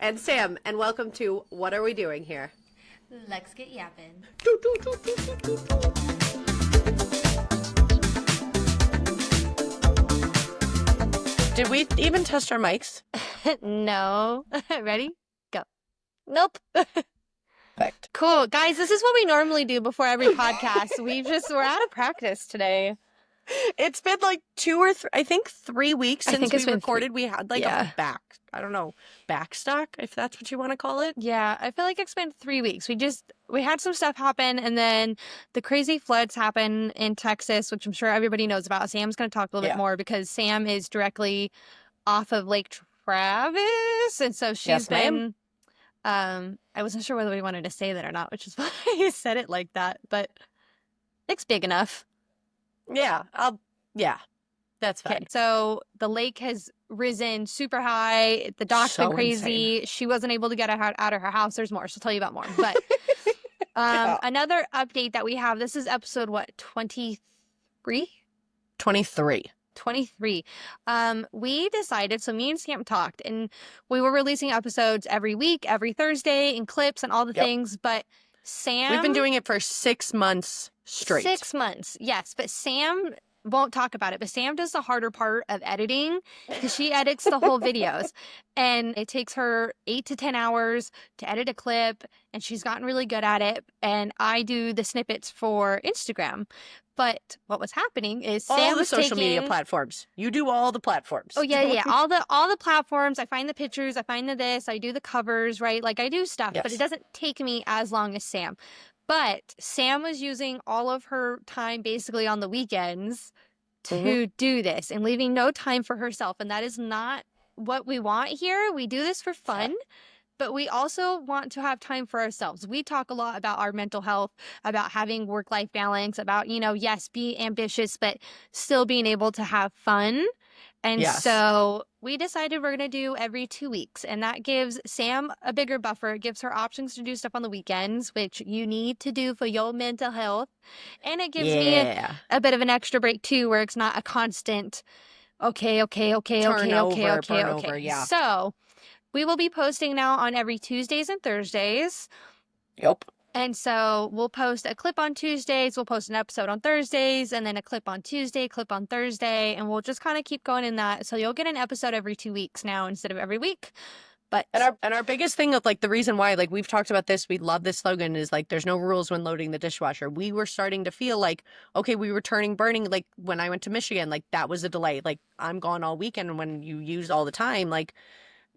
And Sam, and welcome to What Are We Doing Here? Let's get yapping. Did we even test our mics? No. Ready? Go. Nope. Perfect. Cool. Guys, this is what we normally do before every podcast. We're out of practice today. It's been like 3 weeks since we recorded. We had like a backstock, if that's what you want to call it. Yeah, I feel like it's been 3 weeks. We had some stuff happen, and then the crazy floods happen in Texas, which I'm sure everybody knows about. Sam's going to talk a little bit more because Sam is directly off of Lake Travis, and so she's been... I wasn't sure whether we wanted to say that or not, which is why you said it like that, but it's big enough. Yeah, that's fine. Okay, so the lake has risen super high. The dock's been crazy. Insane. She wasn't able to get out of her house. There's more. She'll tell you about more. But another update that we have, this is episode, 23? 23. 23. We decided, so me and Sam talked, and we were releasing episodes every week, every Thursday, and clips and all the things, but Sam... We've been doing it for 6 months straight. 6 months, yes, but Sam won't talk about it, but Sam does the harder part of editing because she edits the whole videos, and it takes her 8 to 10 hours to edit a clip, and she's gotten really good at it, and I do the snippets for Instagram. But what was happening is Sam was social media platforms. You do all the platforms. Oh yeah. All the platforms. I find the pictures. I find this. I do the covers. Right. Like I do stuff, but it doesn't take me as long as Sam. But Sam was using all of her time basically on the weekends to do this and leaving no time for herself. And that is not what we want here. We do this for fun. But we also want to have time for ourselves. We talk a lot about our mental health, about having work-life balance, about, yes, be ambitious, but still being able to have fun. And so we decided we're going to do every 2 weeks. And that gives Sam a bigger buffer. It gives her options to do stuff on the weekends, which you need to do for your mental health. And it gives me a bit of an extra break, too, where it's not a constant, okay. Yeah. So... we will be posting now on every Tuesdays and Thursdays. Yep. And so we'll post a clip on Tuesdays, we'll post an episode on Thursdays, and then a clip on Tuesday, clip on Thursday, and we'll just kind of keep going in that. So you'll get an episode every 2 weeks now instead of every week. But and our biggest thing of like the reason why like we've talked about this, we love this slogan is like there's no rules when loading the dishwasher. We were starting to feel like, okay, we were turning burning, like when I went to Michigan, like that was a delay. Like I'm gone all weekend, and when you use all the time, like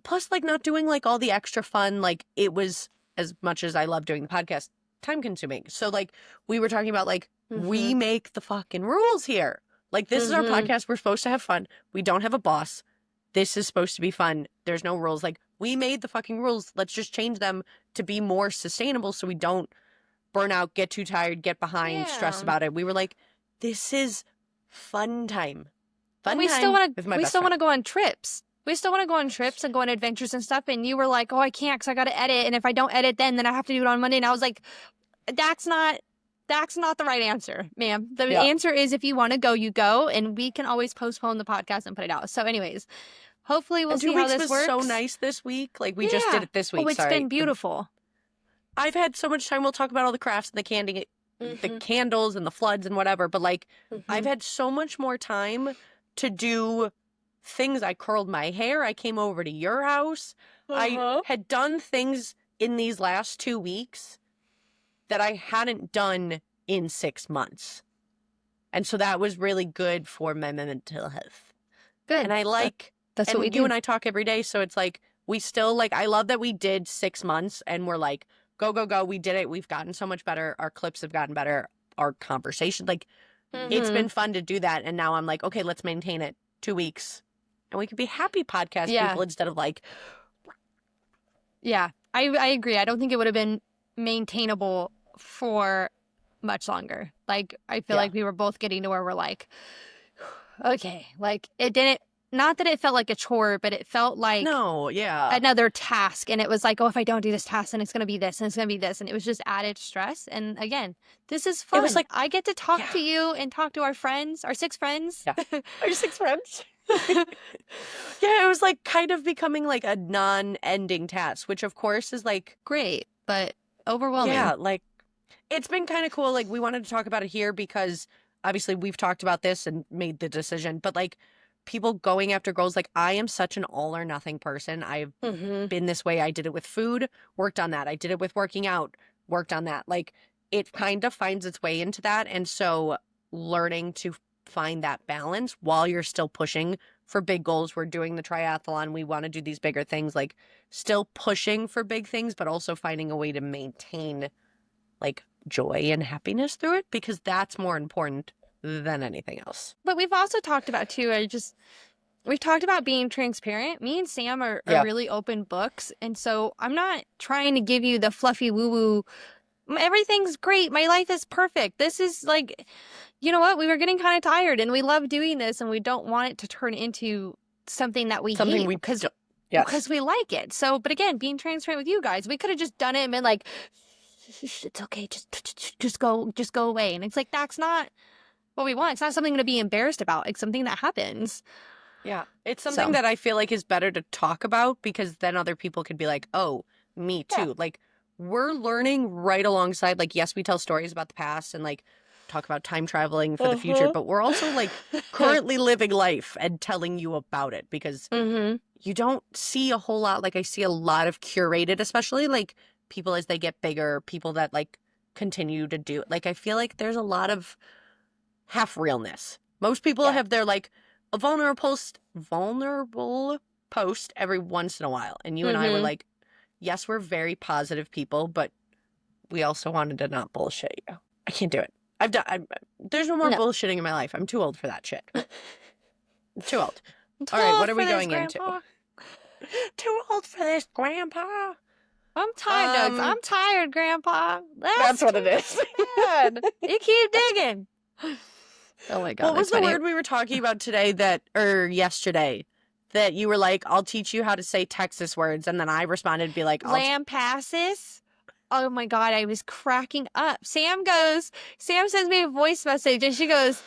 plus, like, not doing, like, all the extra fun, like, it was, as much as I love doing the podcast, time-consuming. So, like, we were talking about, like, we make the fucking rules here. Like, this is our podcast. We're supposed to have fun. We don't have a boss. This is supposed to be fun. There's no rules. Like, we made the fucking rules. Let's just change them to be more sustainable so we don't burn out, get too tired, get behind, stress about it. We were like, this is fun time. We still want to go on trips. We still want to go on trips and go on adventures and stuff. And you were like, oh, I can't because I got to edit. And if I don't edit then I have to do it on Monday. And I was like, that's not the right answer, ma'am. The answer is if you want to go, you go. And we can always postpone the podcast and put it out. So anyways, hopefully we'll see how this works. 2 weeks was so nice this week. Like we just did it this week. Oh, it's been beautiful. I've had so much time. We'll talk about all the crafts and the candy, the candles and the floods and whatever. But like I've had so much more time to do things. I curled my hair. I came over to your house. I had done things in these last 2 weeks that I hadn't done in 6 months. And so that was really good for my mental health. Good. And I like, that's what we do. You and I talk every day. So it's like, we still like, I love that we did 6 months and we're like, go. We did it. We've gotten so much better. Our clips have gotten better. Our conversation, like it's been fun to do that. And now I'm like, okay, let's maintain it 2 weeks. And we could be happy podcast people instead of like... Yeah, I agree. I don't think it would have been maintainable for much longer. Like, I feel like we were both getting to where we're like, okay, like it didn't... Not that it felt like a chore, but it felt like another task. And it was like, oh, if I don't do this task, then it's going to be this, and it's going to be this. And it was just added stress. And again, this is fun. It was like, I get to talk to you and talk to our friends, our 6 friends. Yeah. Our 6 friends. Yeah, it was like kind of becoming like a non-ending task, which of course is like, Great, but overwhelming. yeah, like it's been kind of cool. Like we wanted to talk about it here because obviously we've talked about this and made the decision, but like people going after goals, like I am such an all or nothing person. I've been this way. I did it with food, worked on that. I did it with working out, worked on that. Like it kind of finds its way into that. And so learning to find that balance while you're still pushing for big goals. We're doing the triathlon. We want to do these bigger things, like still pushing for big things, but also finding a way to maintain like joy and happiness through it, because that's more important than anything else. But we've also talked about too, we've talked about being transparent. Me and Sam are Yeah. really open books. And so I'm not trying to give you the fluffy woo-woo, everything's great, my life is perfect. This is like, you know what? We were getting kind of tired and we love doing this and we don't want it to turn into something that we hate because we like it. So, but again, being transparent with you guys, we could have just done it and been like, it's okay, just go away. And it's like, that's not what we want. It's not something to be embarrassed about. It's something that happens. Yeah. It's something that I feel like is better to talk about, because then other people could be like, oh, me too. Yeah. Like we're learning right alongside, like, yes, we tell stories about the past and like talk about time traveling for the future, but we're also like currently living life and telling you about it, because you don't see a whole lot. Like I see a lot of curated, especially like people as they get bigger, people that like continue to do, like I feel like there's a lot of half realness. Most people have their like a vulnerable post every once in a while, and you and I were like, yes, we're very positive people, but we also wanted to not bullshit you. I can't do it. There's no more bullshitting in my life. I'm too old for that shit. I'm too old. All right, what are we going into? Too old for this, Grandpa. I'm tired, I'm tired, Grandpa. That's what it is. You keep digging. Oh my God. What was the word we were talking about today yesterday that you were like, I'll teach you how to say Texas words, and then I responded to be like, Lampasses. Oh my God, I was cracking up. Sam sends me a voice message and she goes,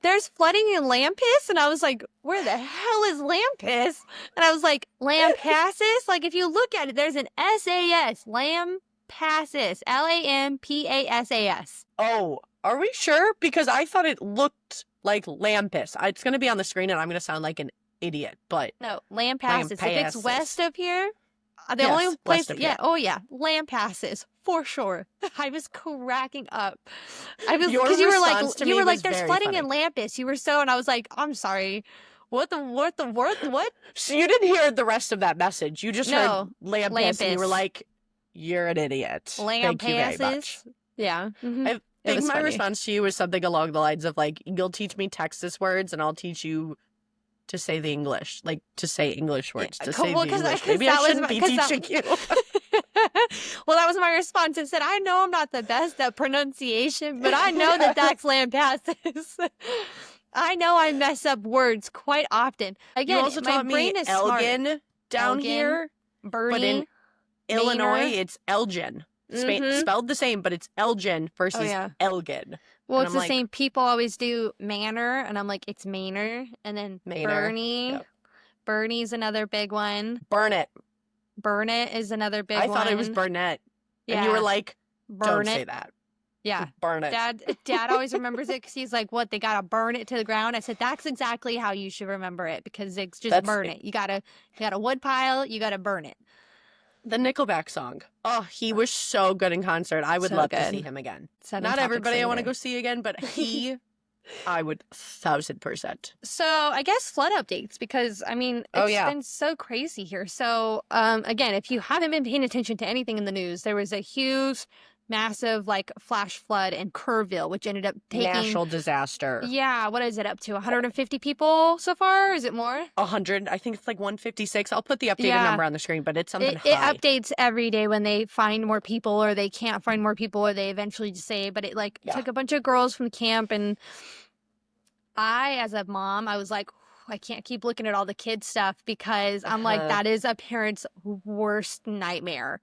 there's flooding in Lampis? And I was like, where the hell is Lampis? And I was like, Lampasses? Like if you look at it, there's an S-A-S, Lampasses, Lampasas. Oh, are we sure? Because I thought it looked like Lampis. It's going to be on the screen and I'm going to sound like an idiot, but. No, Lampasses. If it's west of here, the only place, Lampasses for sure. I was cracking up. Because you were like, there's flooding in Lampis. You were so, and I was like, I'm sorry. What? So you didn't hear the rest of that message. You just heard Lampis, and you were like, you're an idiot. Thank you very much. Yeah. I think my response to you was something along the lines of like, you'll teach me Texas words and I'll teach you to say the English, like to say English words, to say the English. Maybe I shouldn't be teaching you. Well, that was my response. I said, I know I'm not the best at pronunciation, but I know that that's Lampasses. I know I mess up words quite often. Again, you also taught me Elgin down here, Bernie, but in Illinois, it's Elgin. Spelled the same, but it's Elgin versus Elgin. Well, it's the same. People always do Manor, and I'm like, it's Manor. And then Bernie. Yep. Bernie's another big one. Burnett is another big one. I thought it was Burnett. Yeah. And you were like, don't say that. Yeah. Burn it. Dad always remembers it because he's like, what, they got to burn it to the ground? I said, that's exactly how you should remember it, because it's just burn it. You got a wood pile, you got to burn it. The Nickelback song. Oh, he was so good in concert. I would love to see him again. Not everybody I want to go see again, but I would 1,000%. So I guess flood updates, because I mean, it's been so crazy here. So again, if you haven't been paying attention to anything in the news, there was a huge, massive like flash flood in Kerrville, which ended up taking national disaster. Yeah, what is it up to? 150 people so far? Is it more? 100. I think it's like 156. I'll put the updated number on the screen, but it's something high. It updates every day when they find more people, or they can't find more people, or they eventually just say. But it took a bunch of girls from camp, and I, as a mom, I was like, I can't keep looking at all the kids stuff, because I'm like, that is a parent's worst nightmare.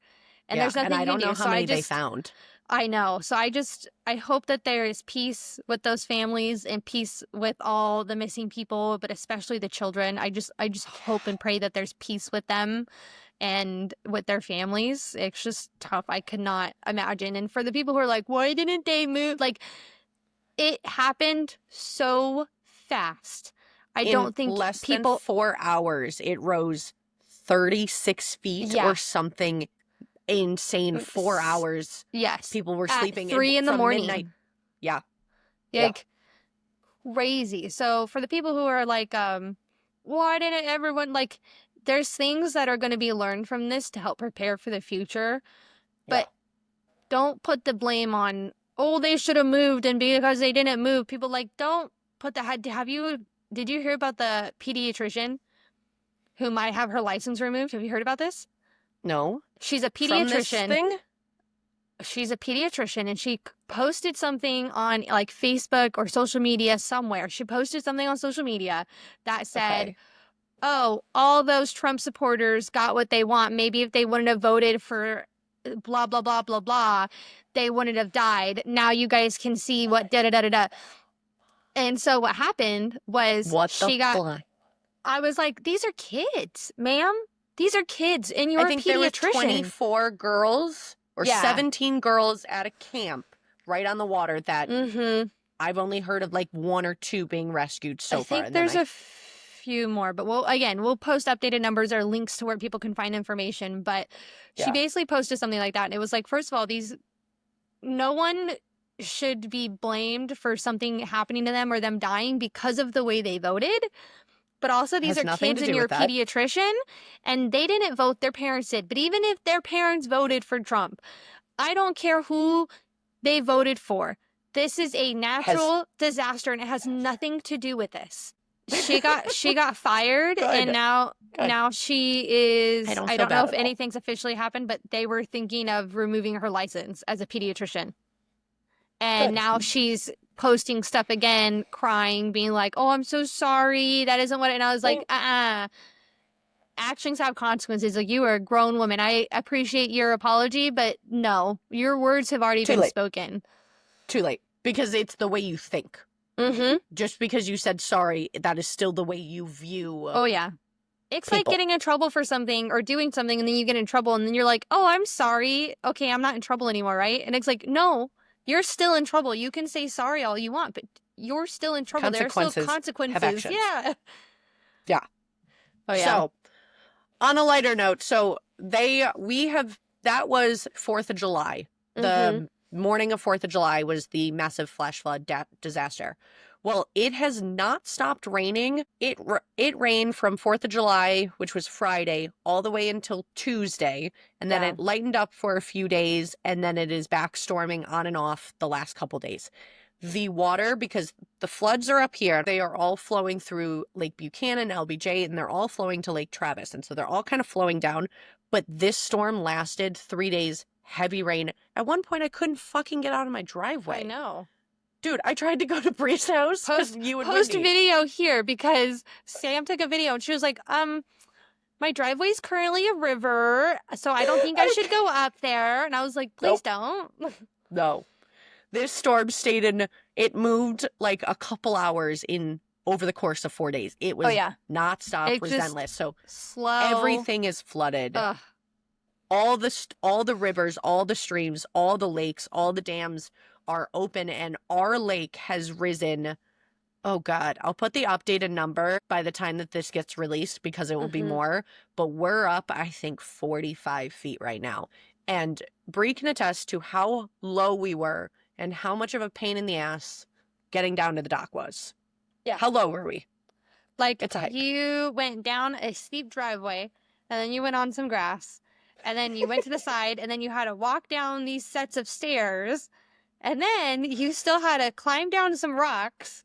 And there's nothing and I you don't can know do. how So many they found. I know. So I hope that there is peace with those families and peace with all the missing people, but especially the children. I just hope and pray that there's peace with them and with their families. It's just tough. I could not imagine. And for the people who are like, why didn't they move? Like, it happened so fast. I In don't think less than people 4 hours, it rose 36 feet Yeah. or something insane. 4 hours. Yes. People were At sleeping 3 in the from morning. midnight. Yeah. Like, crazy. So for the people who are like, why didn't everyone, like, there's things that are going to be learned from this to help prepare for the future, but don't put the blame on, oh, they should have moved, and because they didn't move, people like, don't put the, did you hear about the pediatrician who might have her license removed? Have you heard about this? No. She's a From this pediatrician. thing? She's a pediatrician, and she posted something on like Facebook or social media somewhere. She posted something on social media that said, oh, all those Trump supporters got what they want. Maybe if they wouldn't have voted for blah, blah, blah, blah, blah, they wouldn't have died. Now you guys can see what da-da-da-da-da. And so what happened was I was like, these are kids, ma'am. These are kids, and you're a pediatrician. There were 24 girls or 17 girls at a camp right on the water that I've only heard of like 1 or 2 being rescued so far. I think there's a few more, but we'll post updated numbers or links to where people can find information. But she basically posted something like that, and it was like, first of all, no one should be blamed for something happening to them or them dying because of the way they voted. But also, these are kids and you're a pediatrician, and they didn't vote, their parents did. But even if their parents voted for Trump, I don't care who they voted for. This is a natural disaster, and it has nothing to do with this. She got fired, and now she is, I don't know if anything's officially happened, but they were thinking of removing her license as a pediatrician. And now she's posting stuff again, crying, being like, oh, I'm so sorry. That isn't what, and I was like, actions have consequences. Like, you are a grown woman. I appreciate your apology, but no, your words have already been spoken. Too late. Because it's the way you think. Just because you said sorry, that is still the way you view. Oh, yeah. It's like getting in trouble for something or doing something, and then you get in trouble, and then you're like, oh, I'm sorry. Okay, I'm not in trouble anymore, right? And it's like, no, you're still in trouble. You can say sorry all you want, but you're still in trouble. There are still consequences. Yeah. Yeah. Oh, yeah. So, on a lighter note, that was 4th of July. The morning of 4th of July was the massive flash flood disaster. Well, it has not stopped raining. It rained from 4th of July, which was Friday, all the way until Tuesday, and then it lightened up for a few days, and then it is back storming on and off the last couple days. The water, because the floods are up here, they are all flowing through Lake Buchanan, LBJ, and they're all flowing to Lake Travis, and so they're all kind of flowing down. But this storm lasted 3 days, heavy rain. At one point, I couldn't fucking get out of my driveway. I know. Dude, I tried to go to Bree's house. Post video here, because Sam took a video and she was like, my driveway's currently a river, so I don't think I should go up there. And I was like, please don't. No. This storm it moved like a couple hours over the course of 4 days. It was not stop, relentless. So slow. Everything is flooded. Ugh. All the rivers, all the streams, all the lakes, all the dams are open, and our lake has risen. Oh God, I'll put the updated number by the time that this gets released, because it will be more, but we're up, I think, 45 feet right now. And Bree can attest to how low we were and how much of a pain in the ass getting down to the dock was. Yeah. How low were we? Like, it's a hike. You went down a steep driveway, and then you went on some grass, and then you went to the side, and then you had to walk down these sets of stairs, and then you still had to climb down some rocks.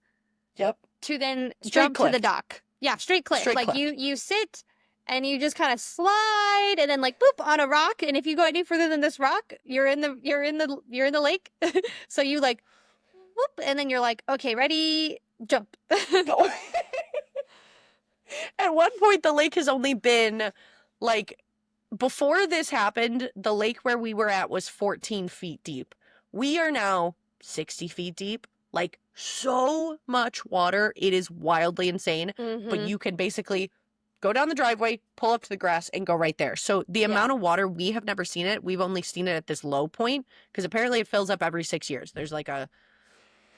Yep. To then jump to the dock. Yeah, straight cliff. Like, you sit and you just kind of slide, and then like boop on a rock, and if you go any further than this rock, you're in the lake. So you like whoop, and then you're like, okay, ready, jump. At one point, the lake has only been like before this happened, the lake where we were at was 14 feet deep. We are now 60 feet deep. Like, so much water. It is wildly insane. But you can basically go down the driveway, pull up to the grass, and go right there. So the amount of water, we have never seen it. We've only seen it at this low point because apparently it fills up every 6 years. There's like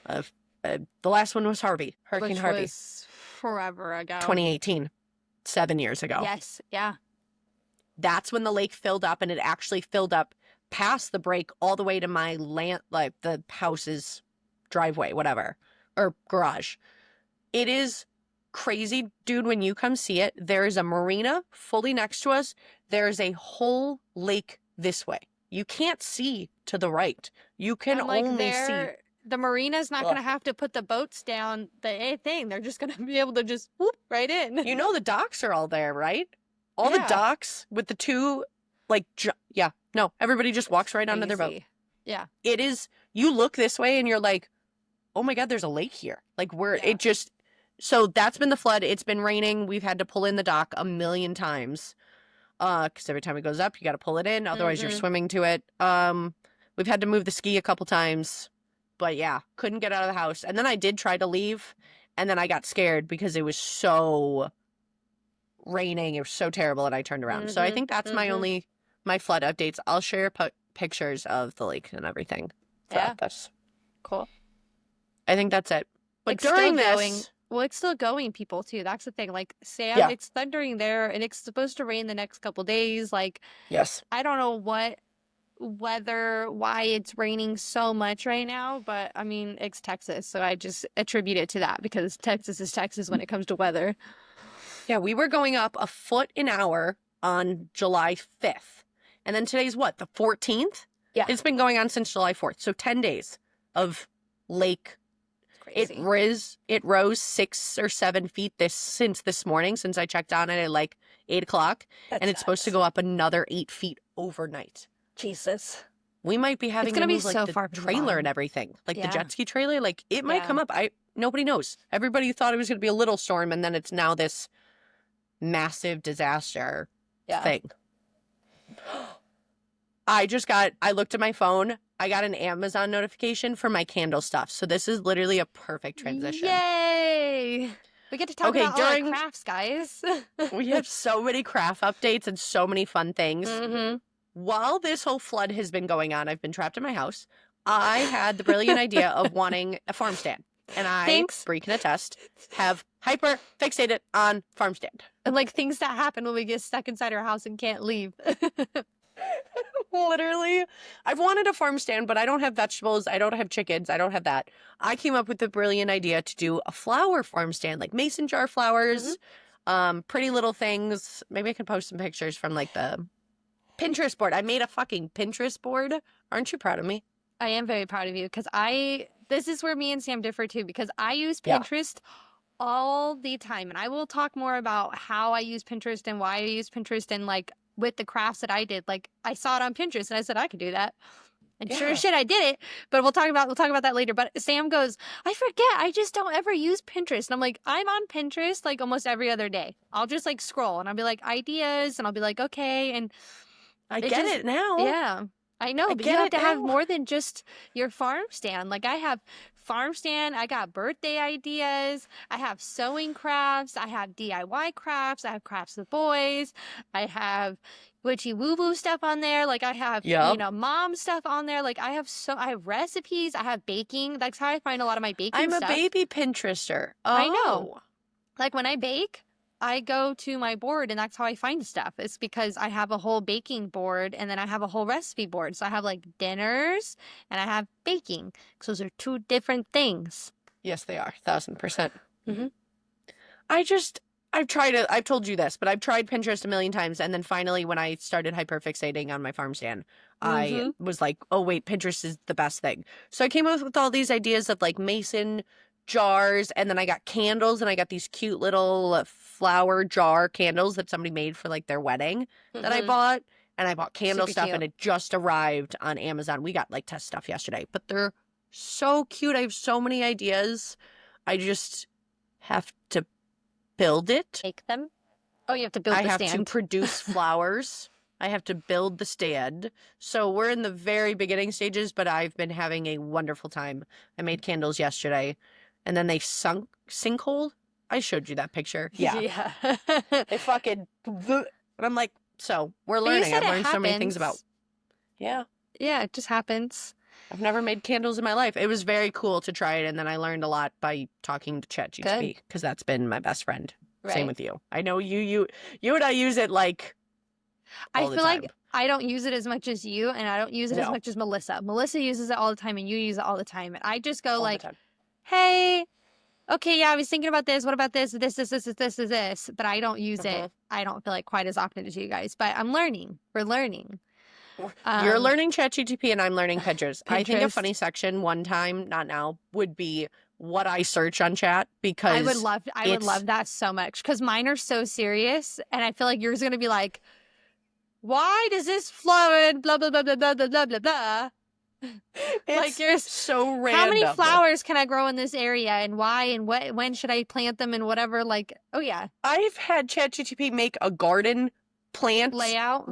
the last one was Hurricane Harvey. Was forever ago. 2018, 7 years ago. Yes, yeah. That's when the lake filled up, and it actually filled up past the break all the way to my land, like the house's driveway, whatever, or garage. It is crazy, dude. When you come see it, there is a marina fully next to us. There is a whole lake this way. You can't see to the right. You can only see. The marina's not going to have to put the boats down the thing. They're just going to be able to just whoop right in. You know the docks are all there, right? All the docks with the two, like, no, everybody just walks right onto their boat. Yeah. It is, you look this way and you're like, oh my God, there's a lake here. Like, so that's been the flood. It's been raining. We've had to pull in the dock a million times. Because every time it goes up, you got to pull it in. Otherwise, you're swimming to it. We've had to move the ski a couple times. But yeah, couldn't get out of the house. And then I did try to leave. And then I got scared because it was so raining. It was so terrible. And I turned around. So I think that's my flood updates. I'll share pictures of the lake and everything throughout this. Cool. I think that's it. But it's during still this... Well, it's still going, people, too. That's the thing. Like, Sam, it's thundering there, and it's supposed to rain the next couple days. Like, yes. I don't know why it's raining so much right now, but, I mean, it's Texas, so I just attribute it to that, because Texas is Texas when it comes to weather. Yeah, we were going up a foot an hour on July 5th. And then today's what, the 14th? Yeah. It's been going on since July 4th. So 10 days of lake. Crazy. It rose 6 or 7 feet since this morning, since I checked on it at like 8 o'clock. And it's supposed to go up another 8 feet overnight. Jesus. We might be having to move like so the far trailer and everything. Like the jet ski trailer. Like it might come up. Nobody knows. Everybody thought it was going to be a little storm, and then it's now this massive disaster thing. I looked at my phone. I got an Amazon notification for my candle stuff. So this is literally a perfect transition. Yay! We get to talk about all our crafts, guys. We have so many craft updates and so many fun things. While this whole flood has been going on, I've been trapped in my house. I had the brilliant idea of wanting a farm stand. And I, Bree can attest, have hyper fixated on farm stand. And like things that happen when we get stuck inside our house and can't leave. Literally. I've wanted a farm stand, but I don't have vegetables. I don't have chickens. I don't have that. I came up with the brilliant idea to do a flower farm stand, like mason jar flowers, pretty little things. Maybe I could post some pictures from like the Pinterest board. I made a fucking Pinterest board. Aren't you proud of me? I am very proud of you because this is where me and Sam differ too, because I use Pinterest all the time. And I will talk more about how I use Pinterest and why I use Pinterest and like with the crafts that I did. Like I saw it on Pinterest and I said, I could do that. And sure as shit, I did it. But we'll talk about that later. But Sam goes, I forget. I just don't ever use Pinterest. And I'm like, I'm on Pinterest like almost every other day. I'll just like scroll and I'll be like ideas and I'll be like, okay. And I get it now. Yeah. I know, but you have to have more than just your farm stand. Like I have farm stand, I got birthday ideas, I have sewing crafts, I have DIY crafts, I have crafts with boys, I have witchy woo woo stuff on there. Like I have, mom stuff on there. Like I have recipes, I have baking. That's how I find a lot of my baking stuff. I'm a baby Pinterester. Oh. I know. Like when I bake, I go to my board and that's how I find stuff. It's because I have a whole baking board and then I have a whole recipe board. So I have like dinners and I have baking. So those are two different things. Yes, they are. 1,000%. I've told you this, but I've tried Pinterest a million times. And then finally, when I started hyperfixating on my farm stand, I was like, oh, wait, Pinterest is the best thing. So I came up with all these ideas of like mason jars, and then I got candles, and I got these cute little flower jar candles that somebody made for like their wedding that I bought, and I bought candle stuff and it just arrived on Amazon. We got like test stuff yesterday, but they're so cute. I have so many ideas. I just have to build it. Make them. Oh, you have to build the stand. I have to produce flowers. I have to build the stand. So we're in the very beginning stages, but I've been having a wonderful time. I made candles yesterday, and then they sinkhole. I showed you that picture. Yeah. Yeah. They fucking, and I'm like, so we're But you learning. said I've it learned so many things about, happens. yeah. Yeah, it just happens. I've never made candles in my life. It was very cool to try it, and then I learned a lot by talking to ChatGPT because that's been my best friend. Same Right. with you. I know you and I use it like all I the feel time. like I don't use it as much as you, and I don't use it as No. much as Melissa. Melissa uses it all the time, and you use it all the time. And I just go All the like, time. hey, okay, yeah, I was thinking about this. What about this? This. But I don't use it. I don't feel like quite as often as you guys. But I'm learning. We're learning. You're learning ChatGPT and I'm learning Pinterest. I think a Pinterest. funny section one time, not now, would be what I search on chat because I would love that so much because mine are so serious, and I feel like yours are gonna be like, why does this flower blah blah blah blah blah blah blah blah blah. it's yours, so random. how many flowers can I grow in this area, and why, and when should I plant them, and whatever. Like, oh yeah, I've had ChatGPT make a garden plant layout.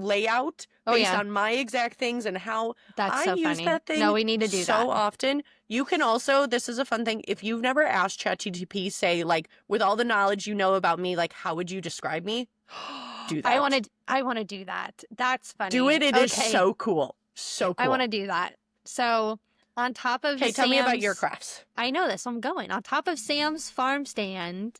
based on my exact things and how That's I so use funny. that thing. No, we need to do so that often. You can also, this is a fun thing, if you've never asked ChatGPT, say like, with all the knowledge you know about me, like, how would you describe me? Do that. I want to do that. That's funny. Do it. It is Okay. so cool. So cool. I want to do that. So on top of tell me about your crafts. I know this. I'm going on top of Sam's farm stand.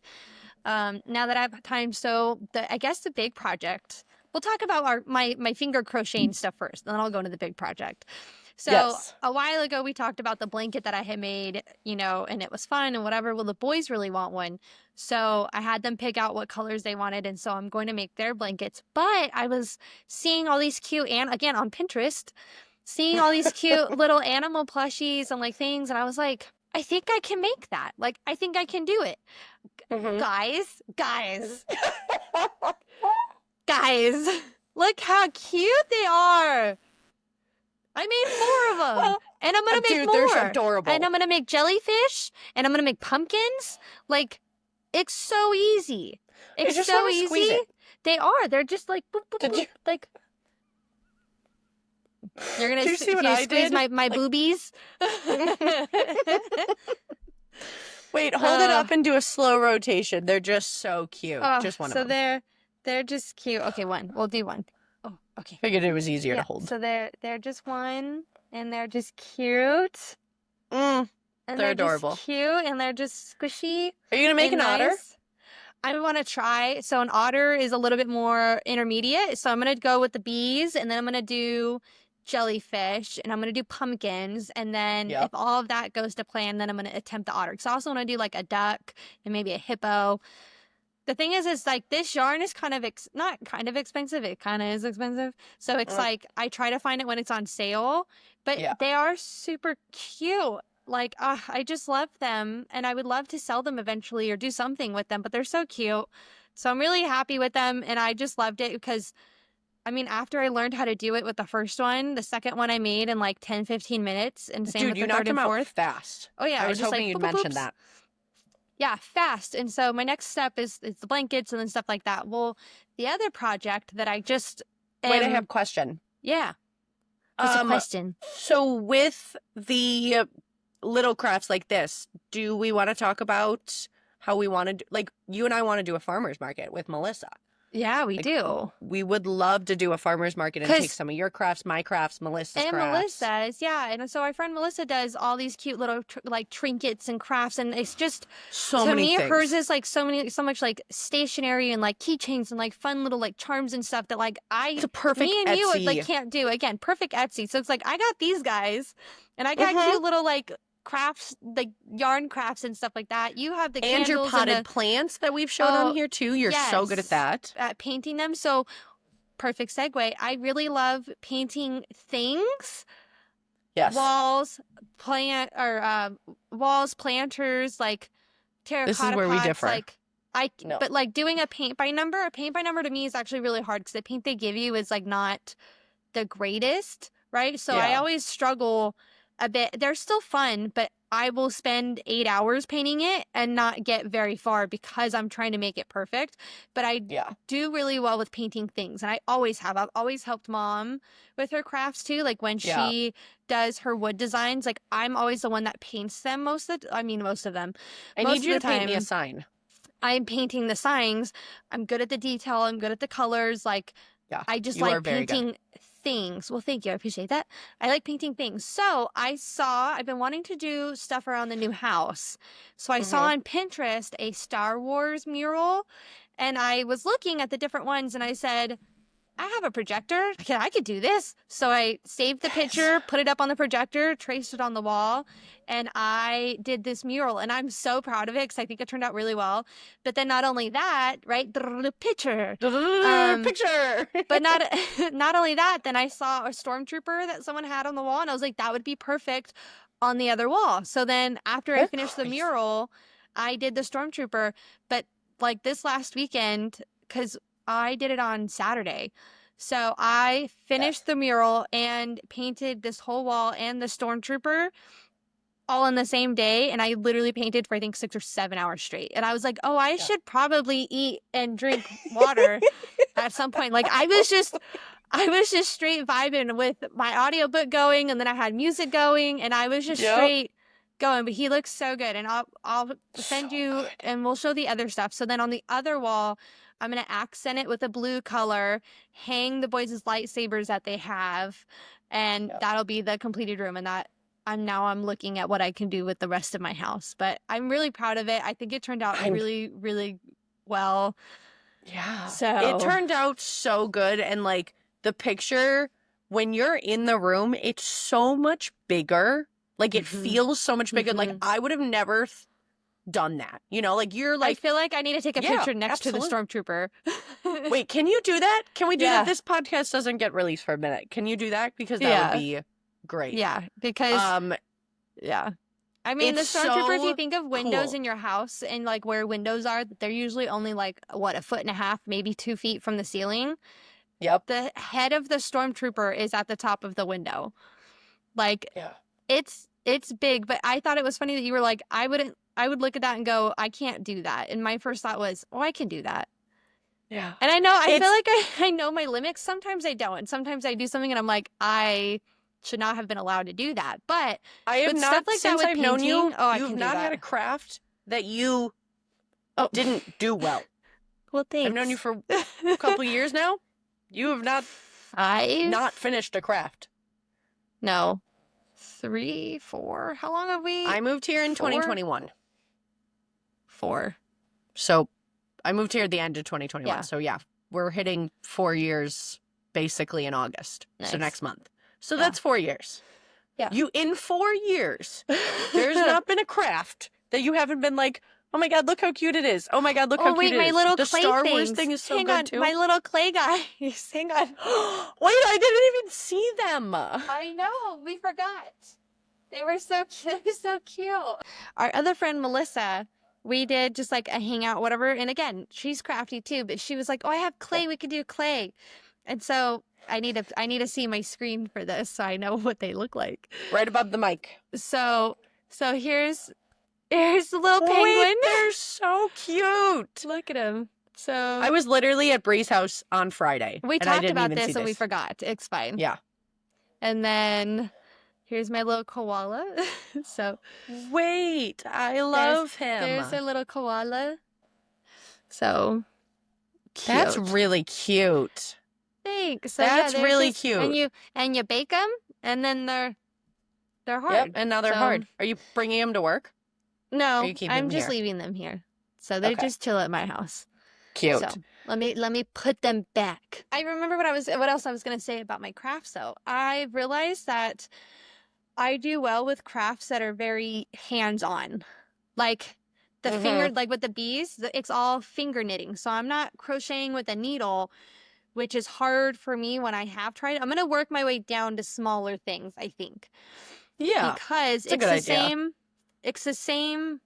Now that I have time, so I guess the big project. We'll talk about my finger crocheting stuff first, then I'll go into the big project. So Yes. a while ago, we talked about the blanket that I had made, and it was fun and whatever. Well, the boys really want one. So I had them pick out what colors they wanted. And so I'm going to make their blankets. But I was seeing all these cute, and again, on Pinterest, seeing all these cute little animal plushies and like things. And I was like, I think I can make that. Like, I think I can do it. Guys, look how cute they are. I made 4 of them, and I'm gonna make more. They're adorable. And I'm gonna make jellyfish, and I'm gonna make pumpkins. Like, it's so easy. It's just so wanna easy. squeeze it. They are. They're just like boop, boop, Did boop, you- like. You're gonna Did you see what I squeeze did? my boobies. Wait, hold it up and do a slow rotation. They're just so cute. Just one of them. So they're just cute. Okay, one. We'll do one. Oh, okay. Figured it was easier to hold. So they're just one, and they're just cute. And They're adorable. Just cute, and they're just squishy. Are you gonna make an otter? Nice. I want to try. So an otter is a little bit more intermediate. So I'm gonna go with the bees, and then I'm gonna do jellyfish, and I'm gonna do pumpkins, and then if all of that goes to plan, then I'm gonna attempt the otter. Because I also want to do like a duck and maybe a hippo. The thing is like this yarn is kind of not kind of expensive. It kind of is expensive. So it's like I try to find it when it's on sale, but they are super cute. Like, I just love them, and I would love to sell them eventually or do something with them, but they're so cute. So I'm really happy with them, and I just loved it because, I mean, after I learned how to do it with the first one, the second one I made in like 10, 15 minutes, and same with the third and fourth. Fast. Oh, yeah. I was just hoping you'd mention that. Yeah, fast. And so my next step is the blankets and then stuff like that. Well, the other project that I just... Wait, I have a question. Yeah. What's the question? So with the little crafts like this, do we want to talk about how we want to do, like, you and I want to do a farmer's market with Melissa? Yeah, we do. We would love to do a farmer's market and take some of your crafts, my crafts, Melissa's crafts. Melissa's, yeah. And so our friend Melissa does all these cute little like trinkets and crafts, and it's just so many things. Hers is like so much like stationery and like keychains and like fun little like charms and stuff that like it's a perfect me and Etsy. you would, like can't do. Again, perfect Etsy. So it's like I got these guys, and I got cute little like crafts, like yarn crafts and stuff like that. You have the and candles your potted and plants that we've shown on here too. You're so good at that. At painting them. So perfect segue. I really love painting things. Yes. Walls, planters, like terracotta This is where pots, we differ. Like but like doing a paint by number to me is actually really hard because the paint they give you is like not the greatest, right? So I always struggle a bit, they're still fun, but I will spend 8 hours painting it and not get very far because I'm trying to make it perfect. But I do really well with painting things, and I always have. I've always helped Mom with her crafts too. Like when she does her wood designs, like I'm always the one that paints them most of them. Most of need you the to paint me a time, sign. I'm painting the signs. I'm good at the detail. I'm good at the colors. Like, I just like painting things. Well, thank you. I appreciate that. I like painting things. So I've been wanting to do stuff around the new house. So I saw on Pinterest a Star Wars mural, and I was looking at the different ones, and I said, I have a projector. I could do this. So I saved the picture, put it up on the projector, traced it on the wall, and I did this mural. And I'm so proud of it because I think it turned out really well. But then not only that, right? The picture. Picture. But not only that, then I saw a stormtrooper that someone had on the wall, and I was like, that would be perfect on the other wall. So then after I finished the mural, I did the stormtrooper. But like this last weekend, because I did it on Saturday. So I finished the mural and painted this whole wall and the stormtrooper all in the same day. And I literally painted for, I think, 6 or 7 hours straight. And I was like, oh, I should probably eat and drink water at some point. Like I was just straight vibing with my audiobook going, and then I had music going, and I was just straight going. But he looks so good, and I'll send you, and we'll show the other stuff. So then on the other wall, I'm going to accent it with a blue color, hang the boys' lightsabers that they have, and that'll be the completed room. And that I'm looking at what I can do with the rest of my house. But I'm really proud of it. I think it turned out really, really well. Yeah. So it turned out so good. And like the picture, when you're in the room, it's so much bigger. Like it feels so much bigger. Like I would have never done that, like you're like, I feel like I need to take a picture next to the stormtrooper. Wait, can you do that? Can we do that? This podcast doesn't get released for a minute. Can you do that? Because that would be great. Yeah, because I mean, the stormtrooper, if you think of windows in your house and like where windows are, they're usually only like what, 1.5 feet, maybe 2 feet from the ceiling. Yep. The head of the stormtrooper is at the top of the window. Like it's big, but I thought it was funny that you were like, I would look at that and go, I can't do that. And my first thought was, oh, I can do that. Yeah. And I feel like I know my limits. Sometimes I don't. Sometimes I do something and I'm like, I should not have been allowed to do that. But I have not, stuff like since that with I've known you, you've not had a that. craft that you didn't do well. Well, thanks. I've known you for a couple years now. You have not finished a craft. No. 3, 4. How long have we? I moved here in 2021. 4. So I moved here at the end of 2021. Yeah. So yeah, we're hitting 4 years basically in August. Nice. So next month. So that's 4 years. Yeah. In 4 years, there's not been a craft that you haven't been like, oh my God, look how cute it is. Oh my God, look how cute it is. My little the clay Star things. Wars thing is so Hang good on, too. My little clay guys. Hang on. Wait, I didn't even see them. I know, we forgot. They were so cute. Our other friend, Melissa, we did just like a hangout, whatever. And again, she's crafty too, but she was like, oh, I have clay. We could do clay. And so I need to see my screen for this so I know what they look like. Right above the mic. So here's the little penguin. Wait, they're so cute. Look at him. So I was literally at Bree's house on Friday. We talked about this and we forgot. It's fine. Yeah. And then here's my little koala. So wait, I love him. There's a little koala. So cute. That's really cute. Thanks. So, that's really cute. And you bake them, and then they're hard. Yep, and now they're hard. Are you bringing them to work? No, I'm just leaving them here. So they just chill at my house. Cute. So let me put them back. I remember what else I was gonna say about my crafts though. I realized that I do well with crafts that are very hands-on. Like the finger, like with the bees, it's all finger knitting. So I'm not crocheting with a needle, which is hard for me when I have tried it. I'm gonna work my way down to smaller things, I think. Yeah. Because it's the same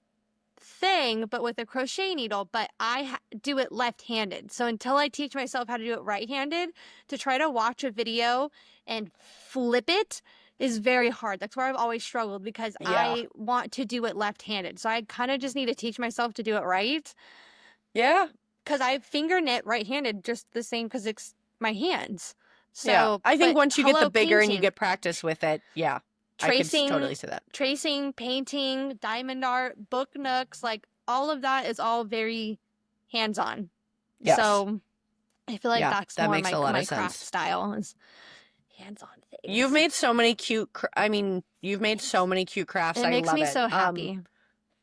thing, but with a crochet needle, but I do it left-handed. So until I teach myself how to do it right-handed, to try to watch a video and flip it is very hard. That's where I've always struggled because Yeah. I want to do it left-handed. So I kind of just need to teach myself to do it right. Yeah. Because I finger knit right-handed just the same because it's my hands. Yeah. So, I think but once you get the hello, bigger and you painting, get practice with it, yeah, I could tracing, totally see that. tracing, painting, diamond art, book nooks, like all of that is all very hands-on. Yes. So I feel like Yeah, that's that more makes a lot my of craft sense. style is hands-on You've things. made so many cute, I mean, you've made so many cute crafts. It I makes love me it. so happy.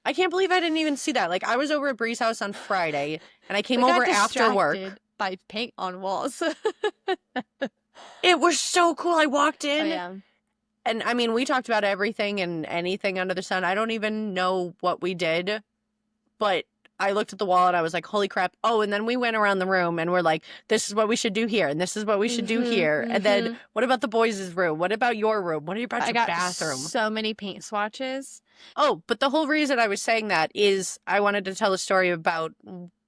I can't believe I didn't even see that. Like, I was over at Bree's house on Friday, and I came We got over after work. distracted by paint on walls. It was so cool. I walked Oh in, yeah. and I mean, we talked about everything and anything under the sun. I don't even know what we did, but I looked at the wall and I was like, holy crap. Oh, and then we went around the room and we're like, this is what we should do here, and this is what we should do here. And then, what about the boys' room? What about your room? What about I your got bathroom? so many paint swatches. Oh, but the whole reason I was saying that is I wanted to tell a story about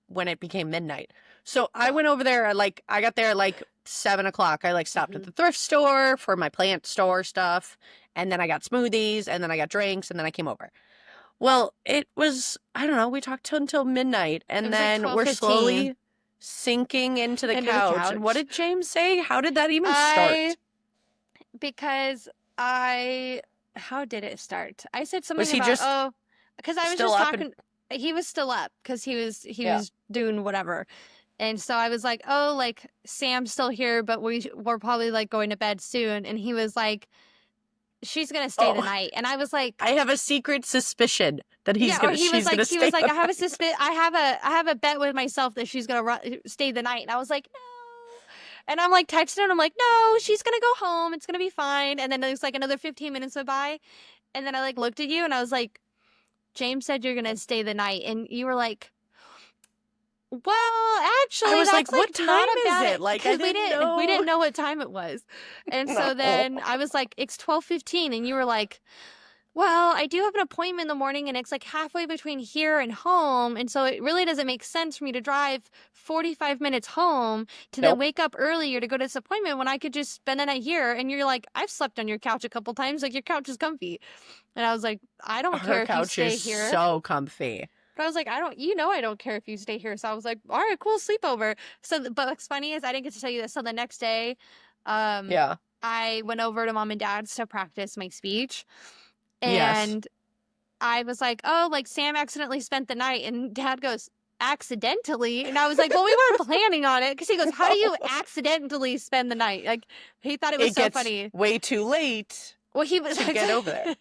when it became midnight. So I went over there, I got there at like 7 o'clock. I like stopped at the thrift store for my plant store stuff. And then I got smoothies, and then I got drinks, and then I came over. Well, it was, I don't know, we talked until midnight, It and was like then we're 12:15 slowly sinking into the into the couch. And what couch. did James say? How did that even start? Because how did it start? I said something Was he about, just oh, because I was still just up and talking, he was still up because he yeah. was doing whatever. And so I was like, oh, like Sam's still here, but we're probably like going to bed soon. And he was like, she's gonna stay the Oh, night. And I was like, I have a secret suspicion that yeah, or she's gonna he was stay like, the I have a night. I have a bet with myself that she's gonna stay the night. And I was like, no. And I'm like texting her, and I'm like, no, she's gonna go home. It's gonna be fine. And then there's like another 15 minutes went by, and then I like looked at you, and I was like, James said you're gonna stay the night, and you were like, well, I actually, was that's like, like what not time a is bad it? Like, I because didn't we didn't know. know what time it was, and so No. then I was like, it's 12:15, and you were like, well, I do have an appointment in the morning, and it's like halfway between here and home, and so it really doesn't make sense for me to drive 45 minutes home to then Nope. wake up earlier to go to this appointment when I could just spend the night here. And you're like, I've slept on your couch a couple times, like your couch is comfy. And I was like, I don't Her care if you couch stay is here. so comfy. But I was like, I don't care if you stay here. So I was like, all right, cool, sleepover. So, but what's funny is I didn't get to tell you this. So the next day, Yeah. I went over to mom and dad's to practice my speech. Yes. And I was like, oh, like Sam accidentally spent the night. And dad goes, accidentally? And I was like, well, we weren't planning on it. Because he goes, how do you accidentally spend the night? Like, he thought it was It so gets funny. way too late Well, he was to get over there.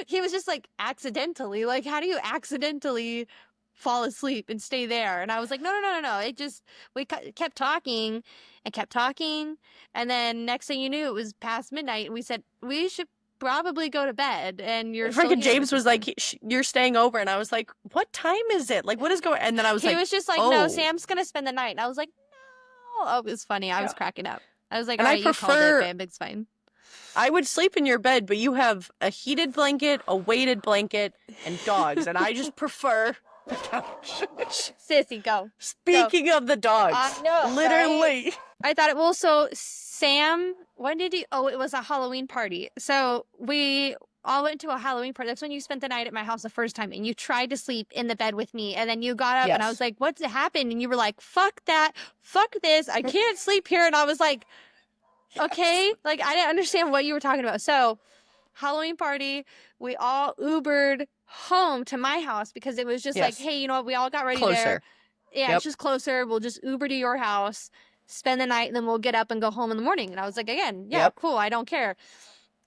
he was just like, accidentally? Like, how do you accidentally fall asleep and stay there? And I was like, no. It just, we kept talking and kept talking. And then next thing you knew, it was past midnight. And we said, we should probably go to bed. And you're still Freaking here, James which is was like, fine. you're staying over. And I was like, what time is it? Like, what is going? And then I was He like, was just like, no, oh. Sam's going to spend the night. And I was like, no. Oh, it was funny. I was Yeah. cracking up. I was like, And all I right, you called it, prefer, babe. It's fine. I would sleep in your bed, but you have a heated blanket, a weighted blanket, and dogs. And I just prefer the couch. Sissy, go. Speaking of the dogs, I know, literally. right? I thought it well, so Sam, when did you, oh, it was a Halloween party. So we all went to a Halloween party. That's when you spent the night at my house the first time, and you tried to sleep in the bed with me. And then you got up and I was Yes. like, what's happened? And you were like, fuck that, fuck this. I can't sleep here. And I was like, okay. Like, I didn't understand what you were talking about. So Halloween party, we all Ubered home to my house because it was just like, Yes. hey, you know what? We all got ready there. Closer. Yeah, Yep. it's just closer. We'll just Uber to your house, spend the night, and then we'll get up and go home in the morning. And I was like, again, yeah, Yep. cool. I don't care.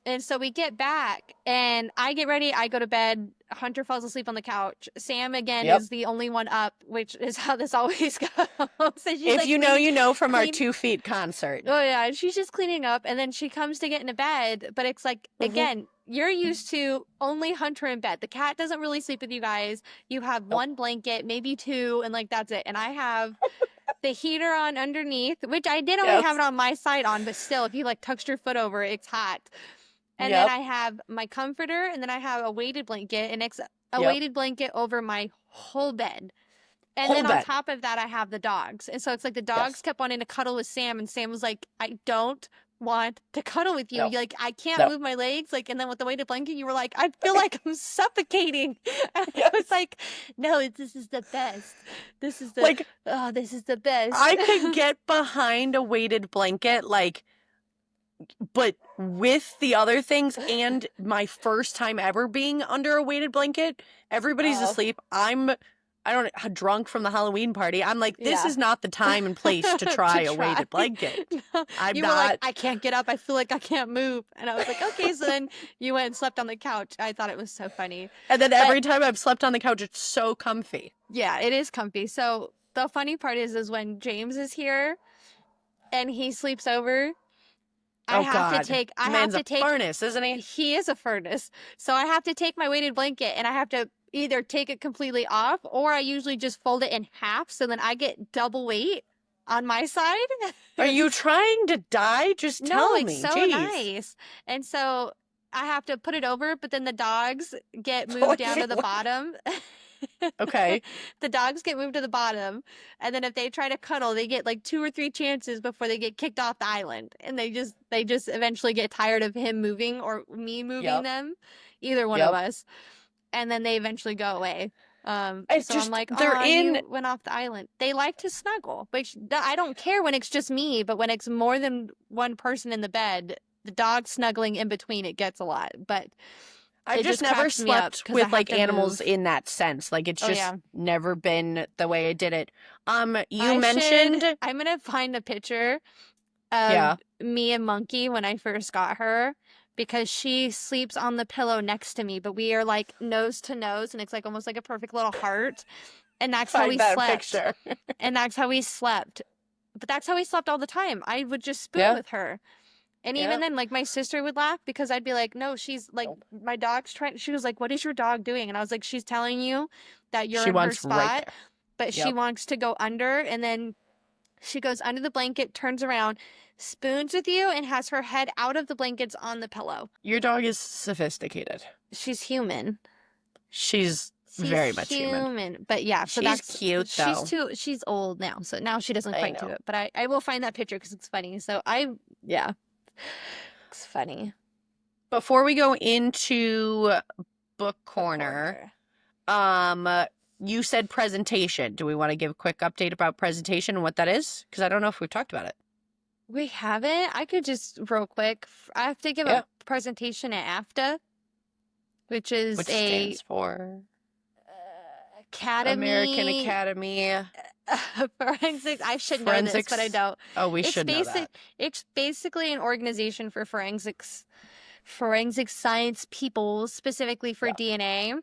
And so we get back, and I get ready. I go to bed. Hunter falls asleep on the couch. Sam, again, Yep. is the only one up, which is how this always goes. So she's If like you know, cleaning- you know from our clean- 2 feet concert. Oh, yeah. And she's just cleaning up, and then she comes to get into bed. But it's like, again, you're used to only Hunter in bed. The cat doesn't really sleep with you guys. You have one blanket, maybe two, and like that's it. And I have the heater on underneath, which I did only have it on my side on, but still, if you like touched your foot over it, it's hot. And then I have my comforter, and then I have a weighted blanket, and it's a weighted blanket over my whole bed. And then on top of that, I have the dogs. And so it's like the dogs kept wanting to cuddle with Sam, and Sam was like, I don't want to cuddle with you. No. You're like, I can't No. move my legs. Like, and then with the weighted blanket, you were like, I feel like I'm suffocating. And I was Yes. like, no, this is the best. This is the, Like, oh, this is the best. I could get behind a weighted blanket, like, but with the other things and my first time ever being under a weighted blanket, everybody's Oh. asleep. I don't drunk from the Halloween party. I'm like, this Yeah. is not the time and place to try a weighted blanket. No, I'm you were like, not. I can't get up. I feel like I can't move. And I was like, okay. So then you went and slept on the couch. I thought it was so funny. And then But every time I've slept on the couch, it's so comfy. yeah, it is comfy. So the funny part is when James is here and he sleeps over, I Oh have God, to take, I have man's to a take, furnace, isn't he? he is a furnace. So I have to take my weighted blanket and I have to either take it completely off or I usually just fold it in half. So then I get double weight on my side. Are you trying to die? Just No, tell it's me. so Jeez. nice. And so I have to put it over, but then the dogs get Oh, moved down to the bottom. Okay. The dogs get moved to the bottom, and then if they try to cuddle, they get like 2 or 3 chances before they get kicked off the island. And they just eventually get tired of him moving or me moving Yep. them, either one of Yep. us. And then they eventually go away. It's So I'm just like, they're oh, in. you went off the island. They like to snuggle, but I don't care when it's just me, but when it's more than one person in the bed, the dog snuggling in between, it gets a lot. But I've it just just never cracks me up slept 'cause I with have like to animals move. in that sense. Like it's Oh, just yeah. never been the way I did it. You I'm mentioned, gonna find a picture yeah. of me and Monkey when I first got her because she sleeps on the pillow next to me, but we are like nose to nose and it's like almost like a perfect little heart. And that's how we Find that slept. picture. And that's how we slept. But that's how we slept all the time. I would just spoon Yeah. with her. And Yeah. even then, like, my sister would laugh because I'd be like, no, she's like, Nope. my dog's trying. She was like, what is your dog doing? And I was like, she's telling you that you're She in her wants right spot, there. but she Yep. wants to go under. And then she goes under the blanket, turns around, spoons with you, and has her head out of the blankets on the pillow. Your dog is sophisticated. She's human. She's very much human. But yeah, so She's that's cute, though. she's old now. So now she doesn't I quite do know. it. But I will find that picture because it's funny. So yeah. It's funny. Before we go into book corner, you said presentation. Do we want to give a quick update about presentation and what that is? Because I don't know if we've talked about it. We haven't. I could just real quick. I have to give Yeah. a presentation at AFTA, which is Which a stands for Academy American Academy. Forensics. I should know this, but I don't. Oh, we It's should know that. It's basically an organization for forensic science people, specifically for Yeah. DNA.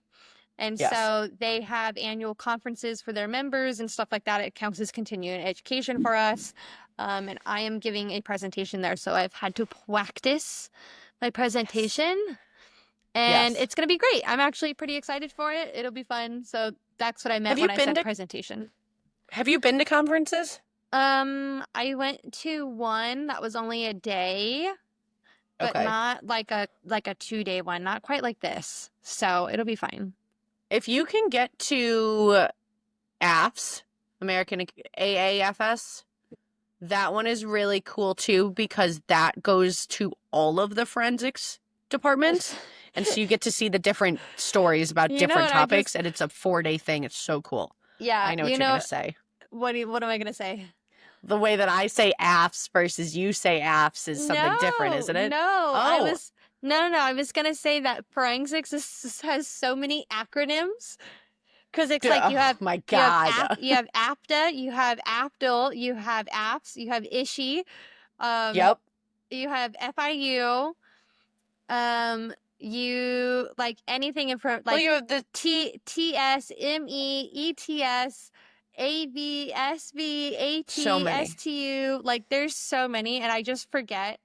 And Yes. so they have annual conferences for their members and stuff like that. It counts as continuing education for us. And I am giving a presentation there. So I've had to practice my presentation. And Yes. it's going to be great. I'm actually pretty excited for it. It'll be fun. So that's what I meant Have you when I been said to- presentation. Have you been to conferences? I went to one that was only a day, but Okay. not like a 2-day one, not quite like this. So it'll be fine. If you can get to AFS, American AAFS, that one is really cool too because that goes to all of the forensics departments. And so you get to see the different stories about You know different what, I topics, just- and it's a 4-day thing. It's so cool. Yeah, I know what you're going to say. What am I gonna say? The way that I say AFS versus you say AFS is something different, isn't it? No, Oh. no. I was gonna say that forensics has so many acronyms because it's like you Oh have my God. you have APTA, you have APDL, you have APS, you have ISHI, Yep. you have FIU, you like anything in front Well, like you have the TS, ME, ETS, AV, SV, AT, So many. STU. Like, there's so many, and I just forget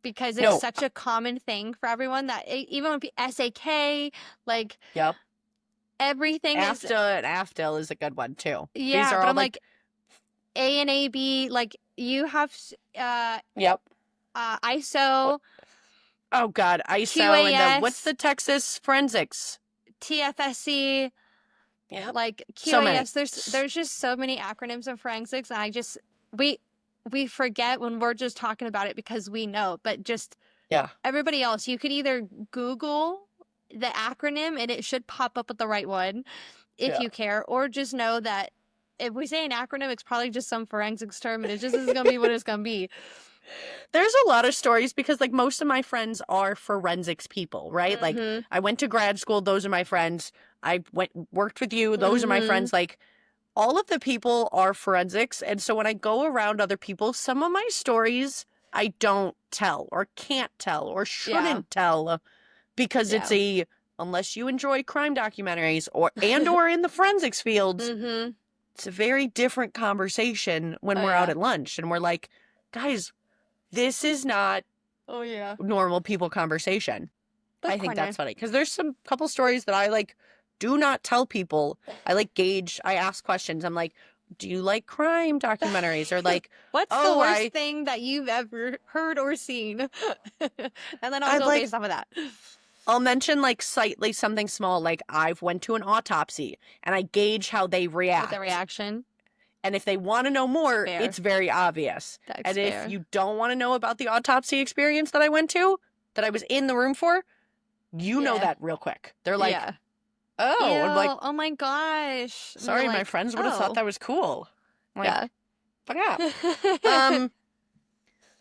because it's No. such a common thing for everyone that even when SAK, like, Yep. everything is. AFTA and AFDL is a good one too. Yeah, These are but all I'm like A and AB, like, you have yep. ISO, Oh God, ISO and then what's QAS. the Texas forensics? TFSC. Yep. Like So many. QAS, there's just so many acronyms of forensics, and we we forget when we're just talking about it because we know, but just Yeah. everybody else, you could either Google the acronym and it should pop up with the right one if Yeah. you care, or just know that if we say an acronym, it's probably just some forensics term and it just is going to be what it's going to be. There's a lot of stories because like most of my friends are forensics people, right? Like I went to grad school, those are my friends. I worked with you, those are my friends. Like all of the people are forensics. And so when I go around other people, some of my stories I don't tell or can't tell or shouldn't tell because it's unless you enjoy crime documentaries or in the forensics fields, it's a very different conversation when we're out at lunch and we're like, guys, this is not normal people conversation. I think that's funny because there's some couple stories that I like do not tell people. I like gauge. I ask questions. I'm like, do you like crime documentaries or like what's the worst thing that you've ever heard or seen? And then I'll go based off of that. I'll mention like slightly something small, like I've went to an autopsy and I gauge how they react. With the reaction. And if they want to know more, it's very obvious. That's fair. If you don't want to know about the autopsy experience that I went to, that I was in the room for, you know that real quick. They're like, oh. Ew, I'm like, oh my gosh. Sorry, my friends would have thought that was cool. Like, fuck up.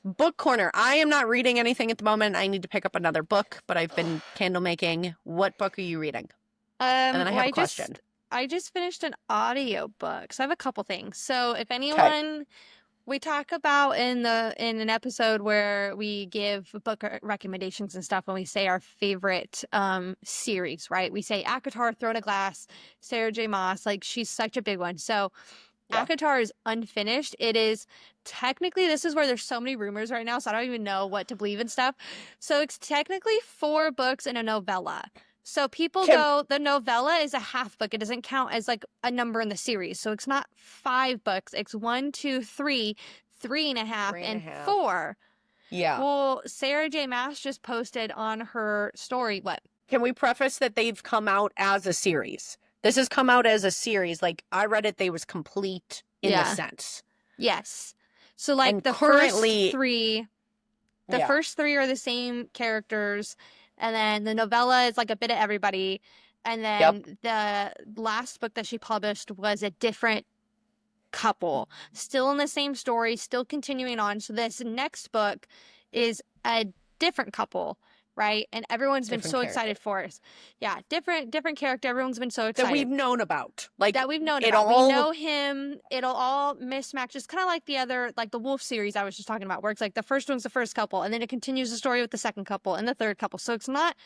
Book corner. I am not reading anything at the moment. I need to pick up another book, but I've been candle making. What book are you reading? And then I have a question. I just finished an audio book. So I have a couple things. So if anyone, we talk about in an episode where we give book recommendations and stuff when we say our favorite series, right? We say ACOTAR, Throne of Glass, Sarah J. Maas. Like, she's such a big one. So ACOTAR is unfinished. It is technically, this is where there's so many rumors right now, so I don't even know what to believe and stuff. So it's technically 4 books and a novella. So people go, the novella is a half book. It doesn't count as like a number in the series. So it's not 5 books. It's 1, 2, 3, 3.5, and 4. Yeah. Well, Sarah J. Maas just posted on her story, what? Can we preface that they've come out as a series? This has come out as a series. Like, I read it, they was complete in the sense. Yes. So, like, and the currently, first 3 are the same characters. And then the novella is like a bit of everybody. And then the last book that she published was a different couple. Still in the same story, still continuing on. So this next book is a different couple, right? And everyone's been so excited for it. Yeah, different character. Everyone's been so excited. That we've known about. Like, that we've known about. We know him. It'll all mismatch. It's kind of like the other, like the Wolf series I was just talking about, where it's like the first one's the first couple, and then it continues the story with the second couple and the third couple. So it's not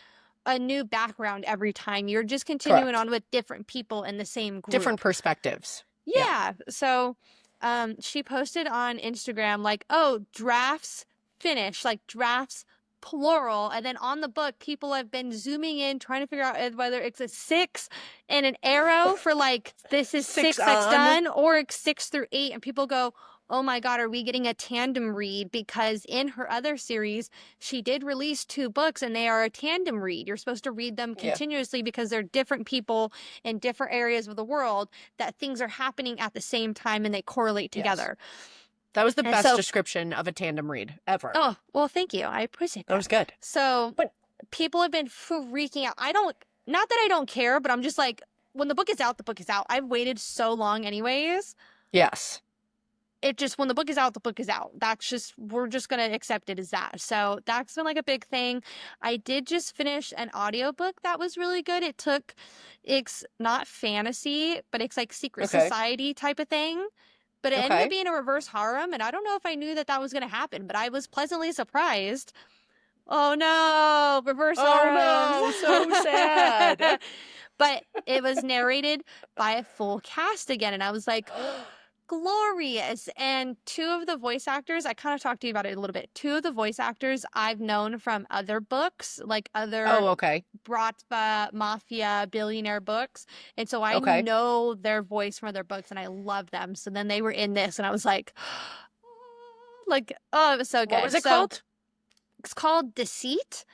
a new background every time. You're just continuing on with different people in the same group. Different perspectives. Yeah. So she posted on Instagram, like, oh, drafts finished, like drafts plural, and then on the book people have been zooming in trying to figure out whether it's a 6 and an arrow for like this is 6 that's done, or it's 6 through 8, and people go, oh my god, are we getting a tandem read? Because in her other series she did release 2 books and they are a tandem read. You're supposed to read them continuously because they're different people in different areas of the world, that things are happening at the same time and they correlate together. That was the best description of a tandem read ever. Oh, well, thank you. I appreciate that. That was good. So, but people have been freaking out. Not that I don't care, but I'm just like, when the book is out, the book is out. I've waited so long anyways. Yes. It just, when the book is out, the book is out. That's just, we're just going to accept it as that. So that's been like a big thing. I did just finish an audiobook that was really good. It's not fantasy, but it's like secret society type of thing. But it ended up being a reverse harem, and I don't know if I knew that was going to happen, but I was pleasantly surprised. Oh no, reverse harem. Oh no, so sad. But it was narrated by a full cast again, and I was like, glorious. And 2 of the voice actors, I kind of talked to you about it a little bit. 2 of the voice actors I've known from other books, like other Bratva, Mafia, billionaire books. And so I know their voice from other books and I love them. So then they were in this and I was like, oh, it was so good. What was it called? It's called Deceit.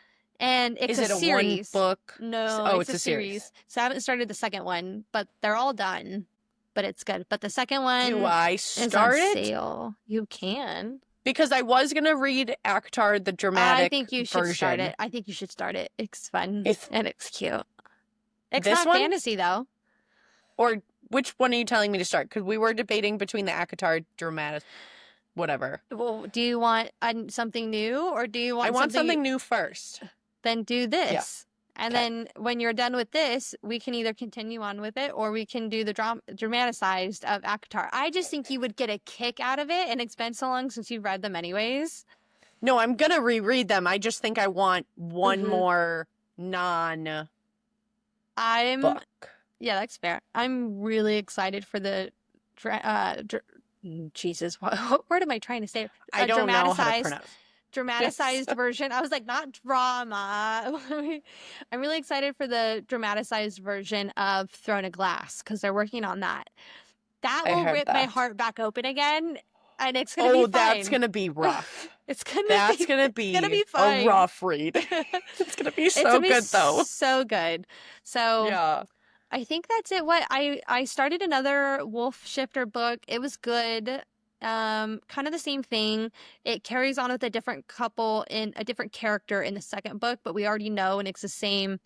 And it's a series. One book? No, it's a series. So I haven't started the second one, but they're all done. but it's good. But the second one Do I is on start it? sale. You can. Because I was going to read Akatar, the dramatic I think you should version. start it. I think you should start it. It's fun and it's cute. It's This not one? fantasy though. Or which one are you telling me to start? Because we were debating between the Akatar dramatic, whatever. Well, do you want something new or do you want I want something new first. Then do this. Yeah. And then when you're done with this, we can either continue on with it or we can do the dramatized of Akatar. I just think you would get a kick out of it, and it's been so long since you've read them anyways. No, I'm going to reread them. I just think I want one more non-book. Yeah, that's fair. I'm really excited for the Jesus, what word am I trying to say? I don't know how to pronounce. Dramatized version. I was like, not drama. I'm really excited for the dramatized version of Throne of Glass because they're working on that. That will rip my heart back open again, and it's gonna be fine. That's gonna be rough. That's gonna be fine. A rough read. It's gonna be so good though. So good. So yeah. I think that's it. What I started another Wolf Shifter book. It was good. Kind of the same thing. It carries on with a different couple in a different character in the second book, but we already know, and it's the same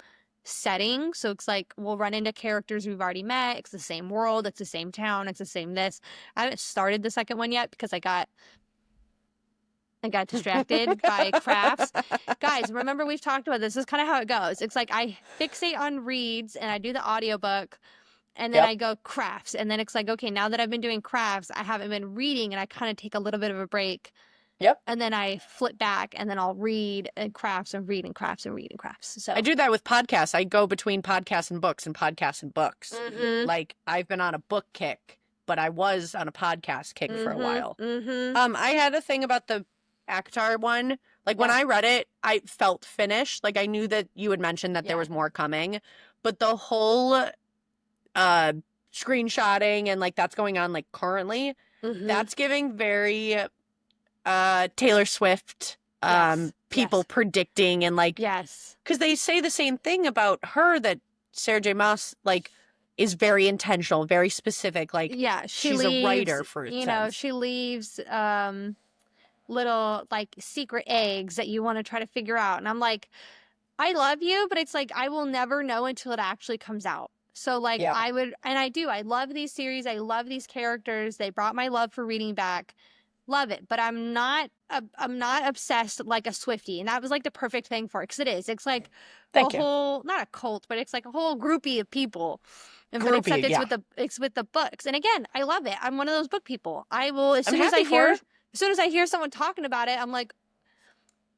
setting. So it's like we'll run into characters we've already met. It's the same world. It's the same town. It's the same this. I haven't started the second one yet because I got distracted by crafts. Guys, remember we've talked about this. This is kind of how it goes. It's like I fixate on reads and I do the audiobook. And then I go crafts. And then it's like, okay, now that I've been doing crafts, I haven't been reading and I kind of take a little bit of a break. Yep. And then I flip back and then I'll read and crafts and read and crafts and read and crafts. So I do that with podcasts. I go between podcasts and books and podcasts and books. Like I've been on a book kick, but I was on a podcast kick for a while. I had a thing about the Akatar one. Like when I read it, I felt finished. Like I knew that you had mentioned that there was more coming, but the whole screenshotting and like that's going on like currently, that's giving very Taylor Swift people predicting and like because they say the same thing about her, that Sarah J Maas like is very intentional, very specific, like she's a writer for she leaves little like secret eggs that you want to try to figure out, and I'm like, I love you, but it's like I will never know until it actually comes out. So like I would, and I do, I love these series. I love these characters. They brought my love for reading back. Love it. But I'm not obsessed like a Swiftie. And that was like the perfect thing for it. Cause it is. It's like whole, not a cult, but it's like a whole groupie of people. And but except it's with the books. And again, I love it. I'm one of those book people. I will, as soon as I hear someone talking about it, I'm like,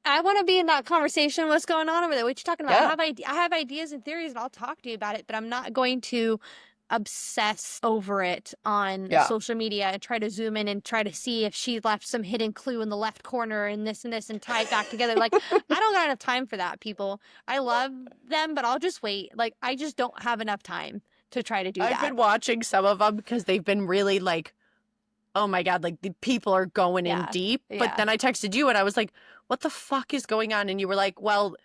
I want to be in that conversation. What's going on over there? What you talking about? I have ideas and theories, and I'll talk to you about it. But I'm not going to obsess over it on social media and try to zoom in and try to see if she left some hidden clue in the left corner and this and tie it back together. Like I don't got enough time for that, people. I love them, but I'll just wait. Like I just don't have enough time to try to do that. I've been watching some of them because they've been really like, oh my God, like the people are going in deep. But then I texted you and I was like, what the fuck is going on? And you were like, well,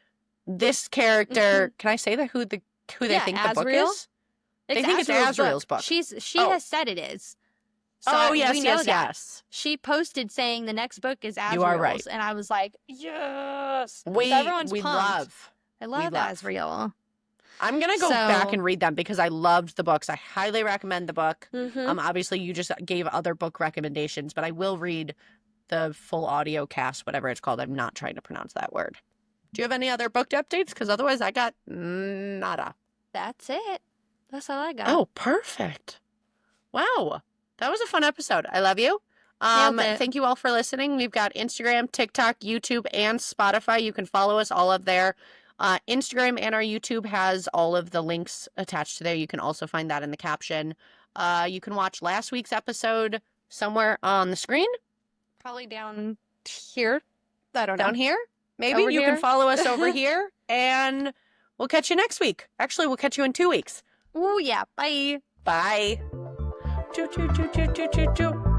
this character, can I say that who they think the book is? They think it's Azriel's book. She has said it is. So yes. She posted saying the next book is Azriel's. You are right. And I was like, yes. Everyone's pumped. I love Azriel. I'm going to go back and read them because I loved the books. I highly recommend the book. Obviously, you just gave other book recommendations, but I will read the full audio cast, whatever it's called. I'm not trying to pronounce that word. Do you have any other book updates? Because otherwise I got nada. That's it. That's all I got. Oh, perfect. Wow. That was a fun episode. I love you. Thank you all for listening. We've got Instagram, TikTok, YouTube, and Spotify. You can follow us all up there. Instagram and our YouTube has all of the links attached to there. You can also find that in the caption. You can watch last week's episode somewhere on the screen. Probably down here. I don't know. Down here? Maybe you can follow us over here, and we'll catch you next week. Actually, we'll catch you in 2 weeks. Oh, yeah. Bye. Bye. Choo, choo, choo, choo, choo, choo, choo.